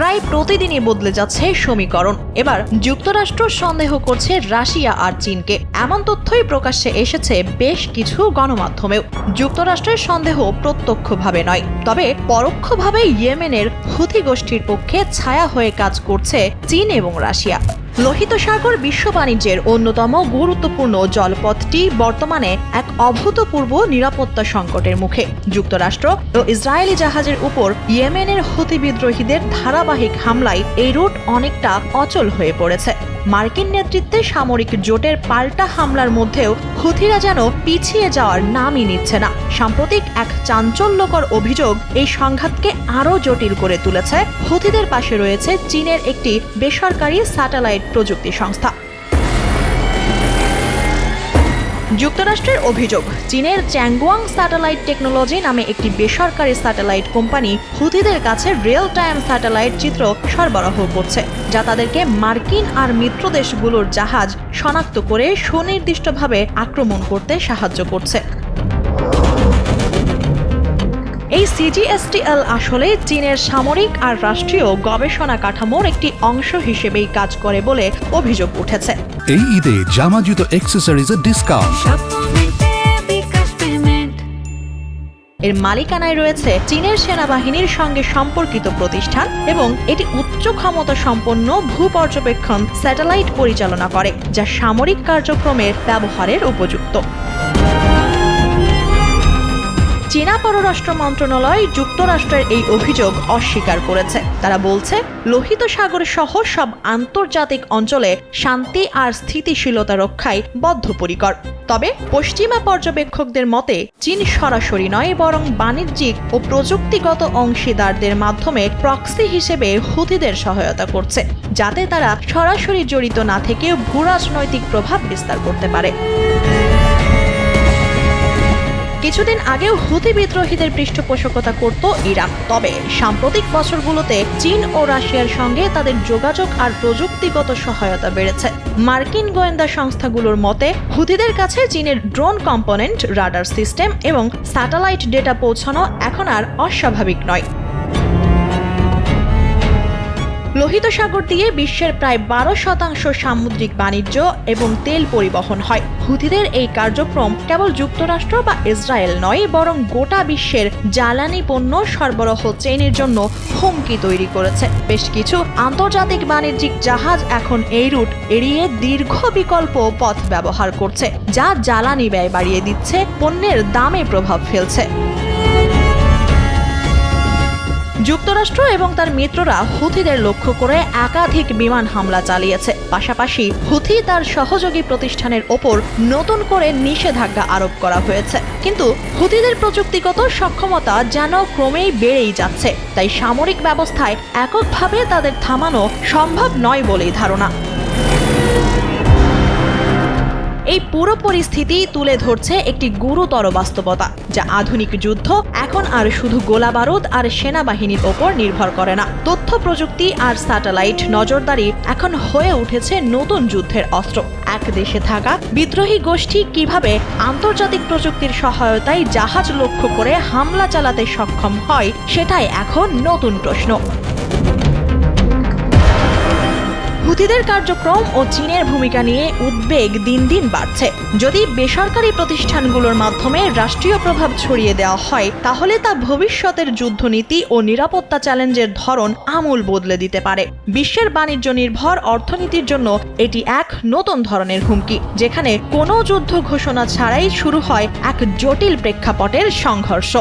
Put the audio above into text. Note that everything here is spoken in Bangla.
প্রায় প্রতিদিনই বদলে যাচ্ছে সমীকরণ। এবার যুক্তরাষ্ট্র সন্দেহ করছে রাশিয়া আর চীনকে। এমন তথ্যই প্রকাশ্যে এসেছে বেশ কিছু গণমাধ্যমেও। যুক্তরাষ্ট্রের সন্দেহ প্রত্যক্ষভাবে নয়, তবে পরোক্ষভাবে ইয়েমেনের হুথি গোষ্ঠীর পক্ষে ছায়া হয়ে কাজ করছে চীন এবং রাশিয়া। লোহিত সাগর বিশ্ব বাণিজ্যের অন্যতম গুরুত্বপূর্ণ জলপথটি বর্তমানে এক অভূতপূর্ব নিরাপত্তা সংকটের মুখে। যুক্তরাষ্ট্র ও ইসরায়েলি জাহাজের উপর ইয়েমেনের হুথি বিদ্রোহীদের ধারাবাহিক হামলায় এই রুট অনেকটা অচল হয়ে পড়েছে। মার্কিন নেতৃত্বে সামরিক জোটের পাল্টা হামলার মধ্যেও হুথিরা যেন পিছিয়ে যাওয়ার নামই নিচ্ছে না। সাম্প্রতিক এক চাঞ্চল্যকর অভিযোগ এই সংঘাতকে আরও জটিল করে তুলেছে। হুথিদের পাশে রয়েছে চীনের একটি বেসরকারি স্যাটেলাইট প্রযুক্তি সংস্থা। যুক্তরাষ্ট্রের অভিযোগ, চীনের চ্যাংগুয়াং স্যাটেলাইট টেকনোলজি নামে একটি বেসরকারি স্যাটেলাইট কোম্পানি হুথিদের কাছে রিয়েল টাইম স্যাটেলাইট চিত্র সরবরাহ করছে, যা তাদেরকে মার্কিন আর মিত্র দেশগুলোর জাহাজ শনাক্ত করে সুনির্দিষ্টভাবে আক্রমণ করতে সাহায্য করছে। এই সিজিএসটিএল আসলে চীনের সামরিক আর রাষ্ট্রীয় গবেষণা কাঠামোর একটি অংশ হিসেবেই কাজ করে বলে অভিযোগ উঠেছে। এই ঈদে জামা জুতো অ্যাক্সেসরিজের ডিসকাউন্ট। এর মালিকানায় রয়েছে চীনের সেনাবাহিনীর সঙ্গে সম্পর্কিত প্রতিষ্ঠান এবং এটি উচ্চ ক্ষমতা সম্পন্ন ভূপর্যবেক্ষণ স্যাটেলাইট পরিচালনা করে, যা সামরিক কার্যক্রমের ব্যবহারের উপযুক্ত। চীনা পররাষ্ট্র মন্ত্রণালয় যুক্তরাষ্ট্রের এই অভিযোগ অস্বীকার করেছে। তারা বলছে, লোহিত সাগর সহ সব আন্তর্জাতিক অঞ্চলে শান্তি আর স্থিতিশীলতা রক্ষায় বদ্ধপরিকর। তবে পশ্চিমা পর্যবেক্ষকদের মতে চীন সরাসরি নয়, বরং বাণিজ্যিক ও প্রযুক্তিগত অংশীদারদের মাধ্যমে প্রক্সি হিসেবে হুথিদের সহায়তা করছে, যাতে তারা সরাসরি জড়িত না থেকেও ভূরাজনৈতিক প্রভাব বিস্তার করতে পারে। কিছুদিন আগেও হুথি বিদ্রোহীদের পৃষ্ঠপোষকতা করত ইরান। তবে সাম্প্রতিক বছরগুলোতে চীন ও রাশিয়ার সঙ্গে তাদের যোগাযোগ আর প্রযুক্তিগত সহায়তা বেড়েছে। মার্কিন গোয়েন্দা সংস্থাগুলোর মতে হুথিদের কাছে চীনের ড্রোন কম্পোনেন্ট, রাডার সিস্টেম এবং স্যাটেলাইট ডেটা পৌঁছানো এখন আর অস্বাভাবিক নয়। লোহিত সাগর দিয়ে বিশ্বের প্রায় 12% সামুদ্রিক বাণিজ্য এবং তেল পরিবহন হয়। হুথিদের এই কার্যক্রম কেবল যুক্তরাষ্ট্র বা ইসরায়েল নয়, বরং গোটা বিশ্বের জ্বালানি পণ্য সরবরাহ চেইনের জন্য হুমকি তৈরি করেছে। বেশ কিছু আন্তর্জাতিক বাণিজ্যিক জাহাজ এখন এই রুট এড়িয়ে দীর্ঘ বিকল্প পথ ব্যবহার করছে, যা জ্বালানি ব্যয় বাড়িয়ে দিচ্ছে, পণ্যের দামে প্রভাব ফেলছে। যুক্তরাষ্ট্র এবং তার মিত্ররা হুথিদের লক্ষ্য করে একাধিক বিমান হামলা চালিয়েছে। পাশাপাশি হুথি তার সহযোগী প্রতিষ্ঠানের ওপর নতুন করে নিষেধাজ্ঞা আরোপ করা হয়েছে। কিন্তু হুথিদের প্রযুক্তিগত সক্ষমতা যেন ক্রমেই বেড়েই যাচ্ছে, তাই সামরিক ব্যবস্থায় এককভাবে তাদের থামানো সম্ভব নয় বলেই ধারণা। এই পুরো পরিস্থিতি তুলে ধরছে একটি গুরুতর বাস্তবতা, যা আধুনিক যুদ্ধ এখন আর শুধু গোলাবারুদ আর সেনাবাহিনীর ওপর নির্ভর করে না। তথ্য প্রযুক্তি আর স্যাটেলাইট নজরদারি এখন হয়ে উঠেছে নতুন যুদ্ধের অস্ত্র। এক দেশে থাকা বিদ্রোহী গোষ্ঠী কিভাবে আন্তর্জাতিক প্রযুক্তির সহায়তায় জাহাজ লক্ষ্য করে হামলা চালাতে সক্ষম হয়, সেটাই এখন নতুন প্রশ্ন। হুথিদের কার্যক্রম ও চীনের ভূমিকা নিয়ে উদ্বেগ দিন দিন বাড়ছে। যদি বেসরকারি প্রতিষ্ঠানগুলোর মাধ্যমে রাষ্ট্রীয় প্রভাব ছড়িয়ে দেওয়া হয়, তাহলে তা ভবিষ্যতের যুদ্ধনীতি ও নিরাপত্তা চ্যালেঞ্জের ধরন আমূল বদলে দিতে পারে। বিশ্বের বাণিজ্য নির্ভর অর্থনীতির জন্য এটি এক নতুন ধরনের হুমকি, যেখানে কোনো যুদ্ধ ঘোষণা ছাড়াই শুরু হয় এক জটিল প্রেক্ষাপটের সংঘর্ষ।